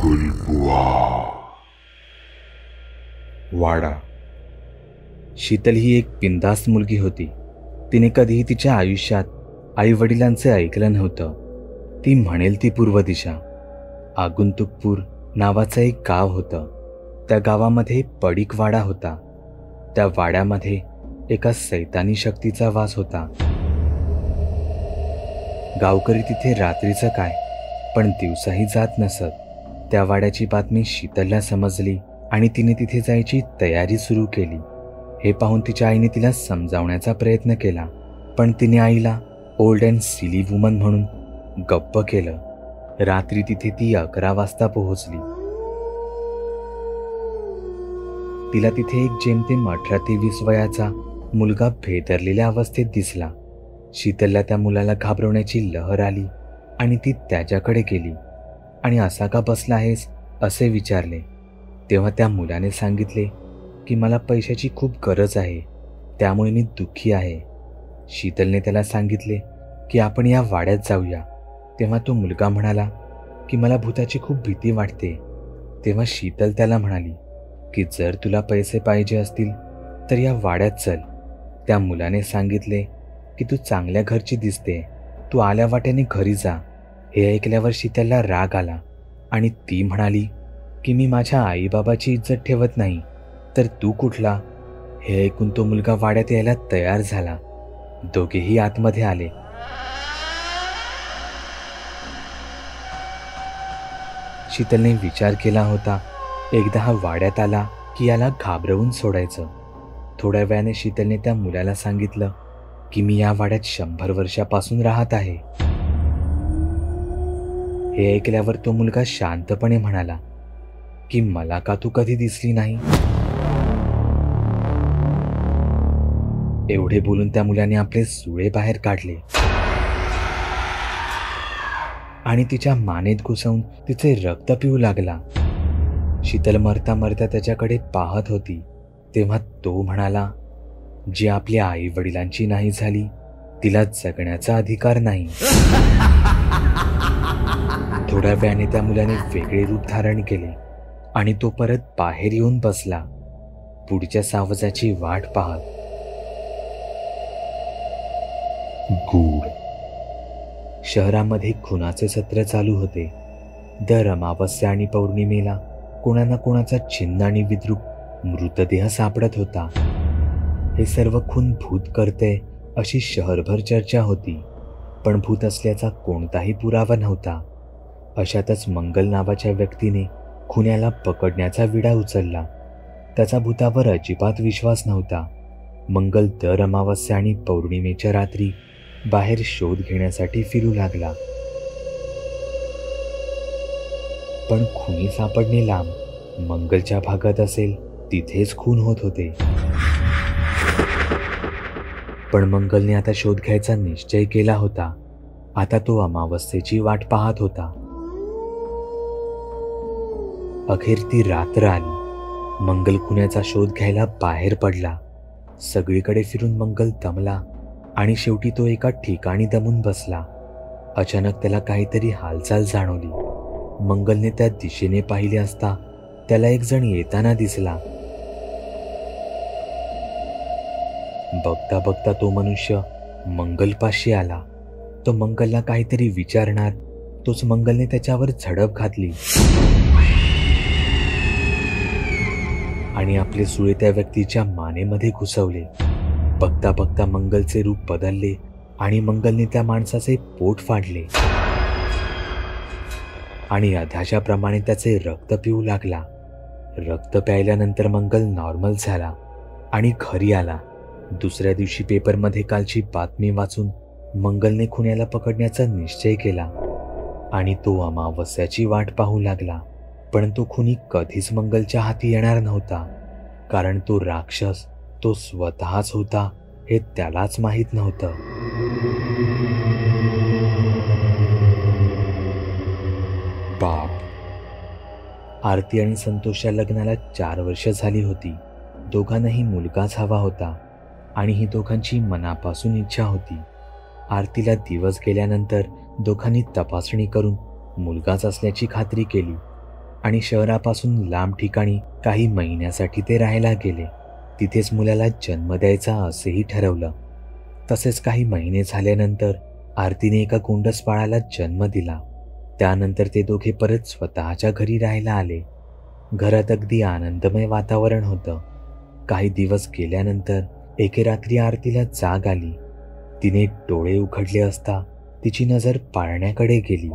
गुलबुआ. वाडा. शीतल ही एक बिनधास्त मुलगी होती. तिने कधीही तिच्या आयुष्यात आई वडिलांचे ऐकलं नव्हतं. ती म्हणेल ती पूर्व दिशा. आगुंतुकपूर नावाचं एक गाव होतं. त्या गावामध्ये पडीकवाडा होता. त्या वाड्यामध्ये एका सैतानी शक्तीचा वास होता. गावकरी तिथे रात्रीचं काय पण दिवसाही जात नसत. त्या वाड्याची बातमी शीतलला समजली आणि तिने तिथे जायची तयारी सुरू केली. हे पाहून तिच्या आईने तिला समजावण्याचा प्रयत्न केला, पण तिने आईला ओल्ड अँड सिली वुमन म्हणून गप्प केलं. रात्री तिथे ती 11 वाजता पोहोचली. तिला तिथे एक जेमतेम 18 ते 20 वयाचा मुलगा भेदरलेल्या अवस्थेत दिसला. शीतलला त्या मुलाला घाबरवण्याची लहर आली आणि ती त्याच्याकडे गेली आणि असा का बसला आहेस असे विचारले. तेव्हा त्या मुलाने सांगितले की मला पैशाची खूप गरज आहे, त्यामुळे मी दुःखी आहे. शीतलने त्याला सांगितले की आपण या वाड्यात जाऊया. तेव्हा तो मुलगा म्हणाला की मला भूताची खूप भीती वाटते. तेव्हा शीतल त्याला म्हणाली की जर तुला पैसे पाहिजे असतील तर या वाड्यात चल. त्या मुलाने सांगितले की तू चांगल्या घरची दिसते, तू आल्या वाट्याने घरी जा. हे ऐकल्यावर शीतलला राग आला आणि ती म्हणाली की मी माझ्या आईबाबाची इज्जत ठेवत नाही तर तू कुठला. हे ऐकून तो मुलगा वाड्यात यायला तयार झाला. दोघेही आतमध्ये आले. शीतलने विचार केला होता एकदा हा वाड्यात आला की याला घाबरवून सोडायचं. थोड्या वेळाने शीतलने त्या मुलाला सांगितलं की मी या वाड्यात 100 वर्षापासून राहत आहे. हे ऐकल्यावर तो मुलगा शांतपणे म्हणाला की मला का तू कधी दिसली नाही. एवढे बोलून त्या मुलाने आपले सुळे बाहेर काढले आणि तिच्या मानेत घुसवून तिचे रक्त पिऊ लागला. शीतल मरता मरता त्याच्याकडे पाहत होती. तेव्हा तो म्हणाला, जी आपल्या आई वडिलांची नाही झाली तिला जगण्याचा अधिकार नाही. थोड्या वेळाने त्या मुलाने वेगळे रूप धारण केले आणि तो परत बाहेर येऊन बसला, पुढच्या सावजाची वाट पाहत. गूढ. शहरामध्ये खुनाचे सत्र चालू होते. दर अमावस्या आणि पौर्णिमेला कोणा ना कोणाचा छिन्न आणि विद्रूप मृतदेह सापडत होता. हे सर्व खून भूत करते अशी शहरभर चर्चा होती, पण भूत असल्याचा कोणताही पुरावा नव्हता. अशातच मंगल नावाच्या व्यक्तीने खुन्याला पकडण्याचा विडा उचलला. त्याचा भूतावर अजिबात विश्वास नव्हता. मंगल दर अमावस्या आणि पौर्णिमेच्या रात्री बाहेर शोध घेण्यासाठी फिरू लागला, पण खुनी सापडणे लांब. मंगलच्या भागात असेल तिथेच खून होत होते. पण मंगलने आता शोध घ्यायचा निश्चय केला होता. आता तो अमावस्येची वाट पाहत होता. अखेर ती रात्र आली. मंगल खुन्याचा शोध घ्यायला बाहेर पडला. सगळीकडे फिरून मंगल दमला आणि शेवटी तो एका ठिकाणी दमून बसला. अचानक त्याला काहीतरी हालचाल जाणवली. मंगलने त्या दिशेने पाहिले असता त्याला एक जण येताना दिसला. बघता बघता तो मनुष्य मंगलपाशी आला. तो मंगलला काहीतरी विचारणार तोच मंगलने त्याच्यावर झडप घातली आणि आपले सुळे त्या व्यक्तीच्या मानेमध्ये घुसवले. बघता बघता मंगलचे रूप बदलले आणि मंगलने त्या माणसाचे पोट फाडले आणि अधाशाप्रमाणे त्याचे रक्त पिऊ लागला. रक्त प्यायल्यानंतर मंगल नॉर्मल झाला आणि घरी आला. दुसऱ्या दिवशी पेपरमध्ये कालची बातमी वाचून मंगलने खुन्याला पकडण्याचा निश्चय केला आणि तो अमावस्याची वाट पाहू लागला. पण तो खुनी कधीच मंगलच्या हाती येणार नव्हता, कारण तो राक्षस तो स्वतःच होता हे त्यालाच माहीत नव्हतं. बाप. आरती आणि संतोषच्या लग्नाला 4 वर्ष झाली होती. दोघांनाही मुलगाच हवा होता आणि ही दोघांची मनापासून इच्छा होती. आरतीला दिवस गेल्यानंतर दोघांनी तपासणी करून मुलगाच असल्याची खात्री केली. आणि शहरापासून लांब ठिकाणी काही महिन्यासाठी ते राहायला गेले. तिथेच मुलाला जन्म द्यायचा असेही ठरवलं. तसेच काही महिने झाल्यानंतर आरतीने एका गोंडस बाळाला जन्म दिला. त्यानंतर ते दोघे परत स्वतःच्या घरी राहायला आले. घरात अगदी आनंदमय वातावरण होतं. काही दिवस गेल्यानंतर एके रात्री आरतीला जाग आली. तिने डोळे उघडले असता तिची नजर पाळण्याकडे गेली,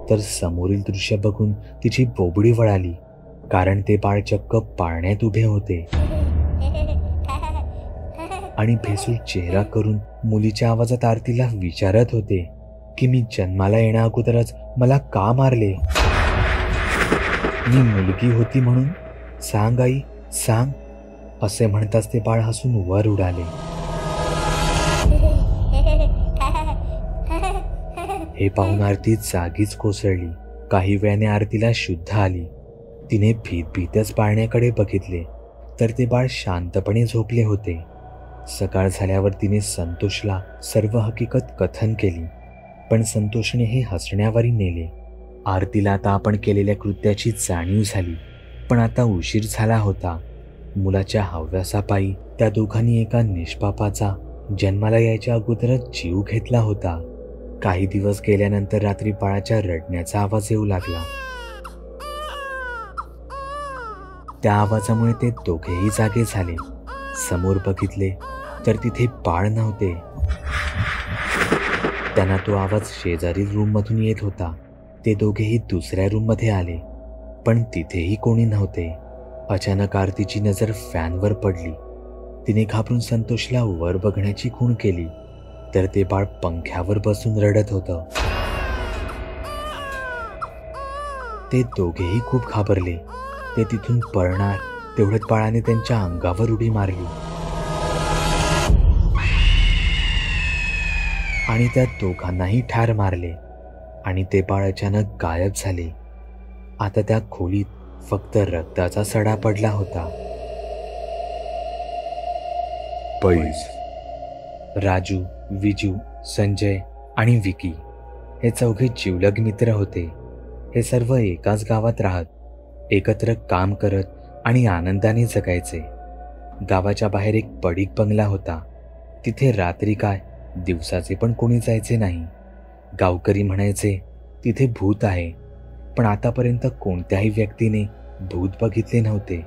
तर समोरील दृश्य बघून तिची बोबडी वळाली, कारण ते बाळ चक्क पाळण्यात उभे होते आणि भेसूळ चेहरा करून मुलीच्या आवाजात आरतीला विचारत होते की मी जन्माला येण्या अगोदरच मला का मारले? मी मुलगी होती म्हणून? सांग आई, सांग. असे म्हणताच ते बाळ हसून वर उडाले. हे पाहून आरती जागीच कोसळली. काही वेळाने आरतीला शुद्ध आली. तिने भीतच पाळण्याकडे बघितले, तर ते बाळ शांतपणे झोपले होते. सकाळ झाल्यावर तिने संतोषला सर्व हकीकत कथन केली, पण संतोषने हे हसण्यावारी नेले. आरतीला आता आपण केलेल्या कृत्याची जाणीव झाली, पण आता उशीर झाला होता. मुलाच्या हव्यासापायी त्या दोघांनी एका निष्पापाचा जन्माला यायच्या अगोदरच जीव घेतला होता. काही दिवस गेल्यानंतर रात्री बाळाच्या रडण्याचा आवाज येऊ लागला. त्या आवाजामुळे ते दोघेही जागे झाले. समोर बघितले तर तिथे बाळ नव्हते. त्यांना तो आवाज शेजारील रूममधून येत होता. ते दोघेही दुसऱ्या रूममध्ये आले, पण तिथेही कोणी नव्हते. अचानक आरतीची नजर फॅनवर पडली. तिने घाबरून संतोषला वर बघण्याची खूण केली, तर ते बाळ पंख्यावर बसून रडत होतं. ते दोघेही खूप घाबरले. ते तिथून पळणार तेवढ्यात बाळाने त्यांच्या अंगावर उडी मारली आणि त्या दोघांनाही ठार मारले आणि ते बाळ अचानक गायब झाले. आता त्या खोलीत फक्त रक्ताचा सडा पडला होता. पैज. राजू, विजू, संजय आणि विकी हे चौघे जिवलग मित्र होते. हे सर्व एकाच गावात राहत, एकत्र काम करत आणि आनंदाने जगायचे. गावाच्या बाहेर एक पडीक बंगला होता. तिथे रात्री काय दिवसाचे पण कोणी जायचे नाही. गावकरी म्हणायचे तिथे भूत आहे, पण आतापर्यंत कोणत्याही व्यक्तीने भूत बघितले नव्हते.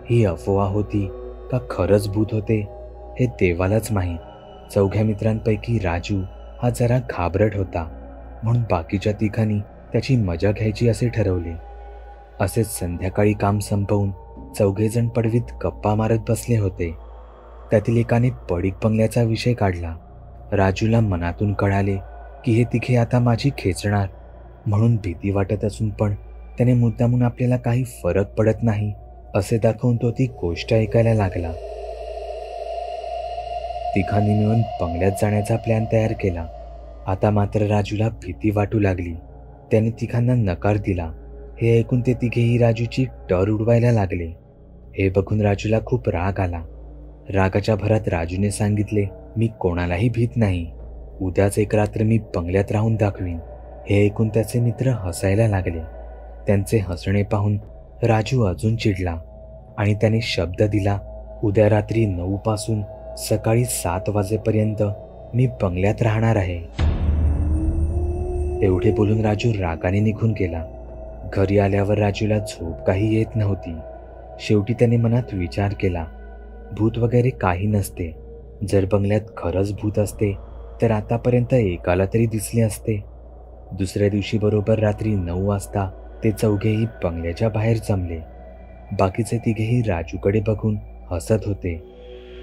ही अफवा होती का खरंच भूत होते हे देवालाच माहीत. चौघ्या मित्रांपैकी राजू हा जरा घाबरट होता, म्हणून बाकीच्या तिघांनी त्याची मजा घ्यायची असे ठरवले. असेच संध्याकाळी काम संपवून चौघेजण पडवीत गप्पा मारत बसले होते. त्यातील एकाने पडीक बंगल्याचा विषय काढला. राजूला मनातून कळाले की हे तिघे आता माझी खेचणार, म्हणून भीती वाटत असून पण त्याने मुद्दामून आपल्याला काही फरक पडत नाही असे दाखवून तो ती गोष्ट ऐकायला लागला. तिघांनी मिळून बंगल्यात जाण्याचा प्लॅन तयार केला. आता मात्र राजूला भीती वाटू लागली. त्याने तिघांना नकार दिला. हे ऐकून ते तिघेही राजूची टर उडवायला लागले. हे बघून राजूला खूप राग आला. रागाच्या भरात राजूने सांगितले, मी कोणालाही भीत नाही. उद्याच एक रात्र मी बंगल्यात राहून दाखवीन. हे ऐकून त्याचे मित्र हसायला लागले. त्यांचे हसणे पाहून राजू अजून चिडला आणि त्याने शब्द दिला, उद्या रात्री 9 पासून सकाळी 7 वाजेपर्यंत मी बंगल्यात राहणार आहे. एवढे बोलून राजू रागाने निघून गेला. घरी आल्यावर राजूला झोप काही येत नव्हती. शेवटी त्याने मनात विचार केला, भूत वगैरे काही नसते. जर बंगल्यात खरंच भूत असते तर आतापर्यंत एकाला तरी दिसले असते. दुसऱ्या दिवशी बरोबर रात्री 9 वाजता ते चौघेही बंगल्याच्या बाहेर जमले. बाकीचे तिघेही राजूकडे बघून हसत होते.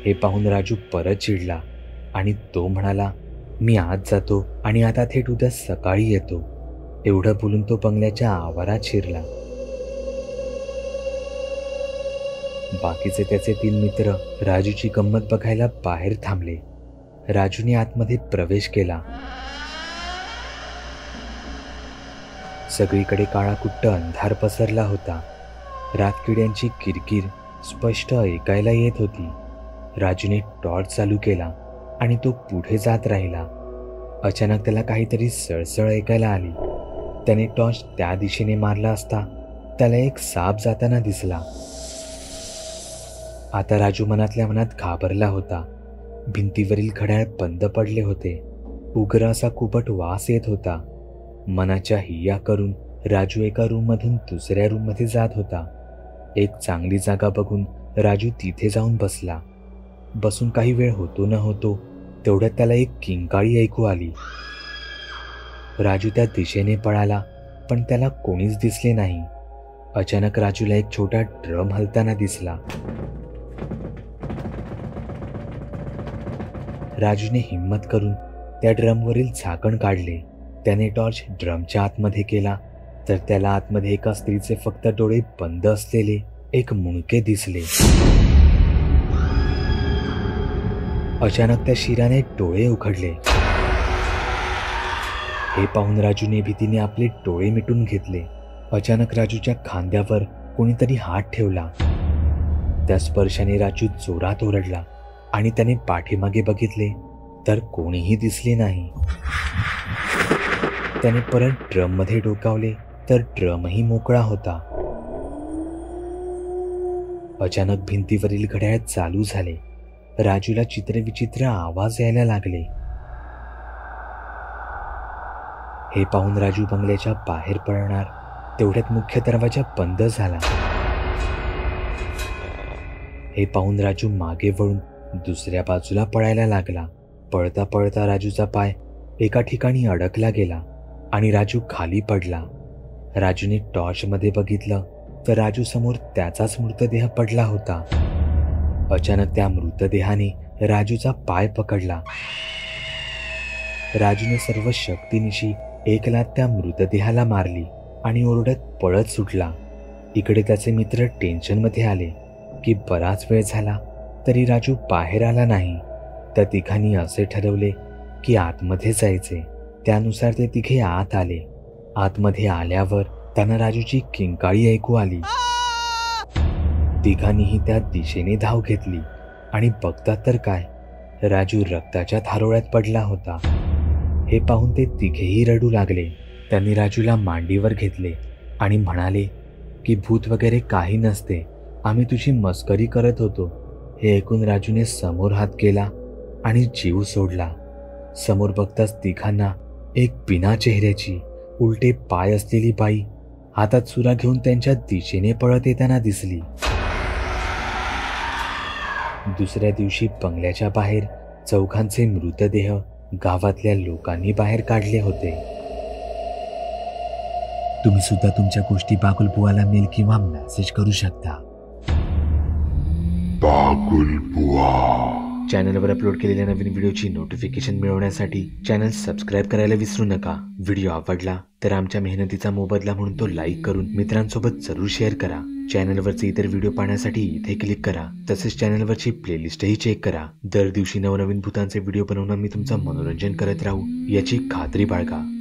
हे पाहून राजू परत चिडला आणि तो म्हणाला, मी आज जातो आणि आता थेट उद्या सकाळी येतो. एवढं बोलून तो बंगल्याच्या आवारात शिरला. बाकीचे त्याचे 3 मित्र राजूची गंमत बघायला बाहेर थांबले. राजूने आतमध्ये प्रवेश केला. सगळीकडे काळाकुट्ट अंधार पसरला होता. रातकिड्यांची किरकिर स्पष्ट ऐकायला येत होती. राजूने टॉर्च चालू केला आणि तो पुढे जात राहिला. अचानक त्याला काहीतरी सळसळ ऐकायला आली. त्याने टॉर्च त्या दिशेने मारला असता त्याला एक साप जाताना दिसला. आता राजू मनातल्या मनात घाबरला होता. भिंतीवरील घड्याळ बंद पडले होते. उग्र असा कुबट वास येत होता. मनाच्या हिया करून राजू एका रूममधून दुसऱ्या रूममध्ये जात होता. एक चांगली जागा बघून राजू तिथे जाऊन बसला. बसून काही वेळ होतो न होतो तेवढ्यात त्याला एक किंकाळी ऐकू आली. राजू त्या दिशेने पळाला, पण त्याला कोणीच दिसले नाही. अचानक राजूला एक छोटा ड्रम हलताना दिसला. राजूने हिम्मत करून त्या ड्रमवरील झाकण काढले. त्याने टॉर्च ड्रमच्या आतमध्ये केला तर त्याला आतमध्ये एका स्त्रीचे फक्त डोळे बंद असलेले एक मुंडके दिसले. अचानक त्या शिराने डोळे उघडले. हे पाहून राजूने भीतीने आपले डोळे मिटून घेतले. अचानक राजूच्या खांद्यावर कोणीतरी हात ठेवला. त्या स्पर्शाने राजू जोरात ओरडला आणि त्याने पाठीमागे बघितले तर कोणीही दिसले नाही. त्याने परत ड्रममध्ये डोकावले तर ड्रमही मोकळा होता. अचानक भिंतीवरील घड्याळ चालू झाले. राजूला चित्रविचित्र आवाज यायला लागले. हे पाहून राजू बंगल्याच्या बाहेर पळणार तेवढ्यात मुख्य दरवाजा बंद झाला. हे पाहून राजू मागे वळून दुसऱ्या बाजूला पळायला लागला. पळता पळता राजूचा पाय एका ठिकाणी अडकला गेला आणि राजू खाली पडला. राजूने टॉर्चमध्ये बघितलं तर राजू समोर त्याचाच मृतदेह पडला होता. अचानक त्या मृतदेहाने राजूचा पाय पकडला. राजूने सर्व शक्तीनिशी एक लाथ त्या मृतदेहाला मारली आणि ओरडत पळत सुटला. इकडे त्याचे मित्र टेन्शनमध्ये आले की बराच वेळ झाला तरी राजू बाहेर आला नाही. त्या तिघांनी असे ठरवले की आतमध्ये जायचे. त्यानुसार ते तिघे आत आले. आतमध्ये आल्यावर त्यांना राजूची किंकाळी ऐकू आली. तिघांनीही त्या दिशेने धाव घेतली आणि बघतात तर काय, राजू रक्ताच्या थारोळ्यात पडला होता. हे पाहून ते तिघेही रडू लागले. त्यांनी राजूला मांडीवर घेतले आणि म्हणाले की भूत वगैरे काही नसते, आम्ही तुझी मस्करी करत होतो. हे ऐकून राजूने समोर हात केला आणि जीव सोडला. समोर बघताच तिघांना एक बिना चेहऱ्याची उलटे पाय असलेली बाई हातात सुरा घेऊन त्यांच्या दिशेने पळत येताना दिसली. दुसऱ्या दिवशी बंगल्याच्या बाहेर चौघांचे मृतदेह गावातल्या लोकांनी बाहेर काढले होते. तुम्ही सुद्धा तुमच्या गोष्टी बागुल बुवाला मेल किंवा मेसेज करू शकता. बागुल बुवा. चॅनलवर अपलोड केलेल्या नवीन व्हिडिओची नोटिफिकेशन मिळवण्यासाठी चॅनल सबस्क्राईब करायला विसरू नका. व्हिडिओ आवडला तर आमच्या मेहनतीचा मोबदला म्हणून तो लाईक करून मित्रांसोबत जरूर शेअर करा. चॅनलवरचे इतर व्हिडिओ पाहण्यासाठी इथे क्लिक करा. तसेच चॅनलवरची प्लेलिस्टही चेक करा. दर दिवशी नवनवीन भूतांचे व्हिडिओ बनवून मी तुमचं मनोरंजन करत राहू याची खात्री बाळगा.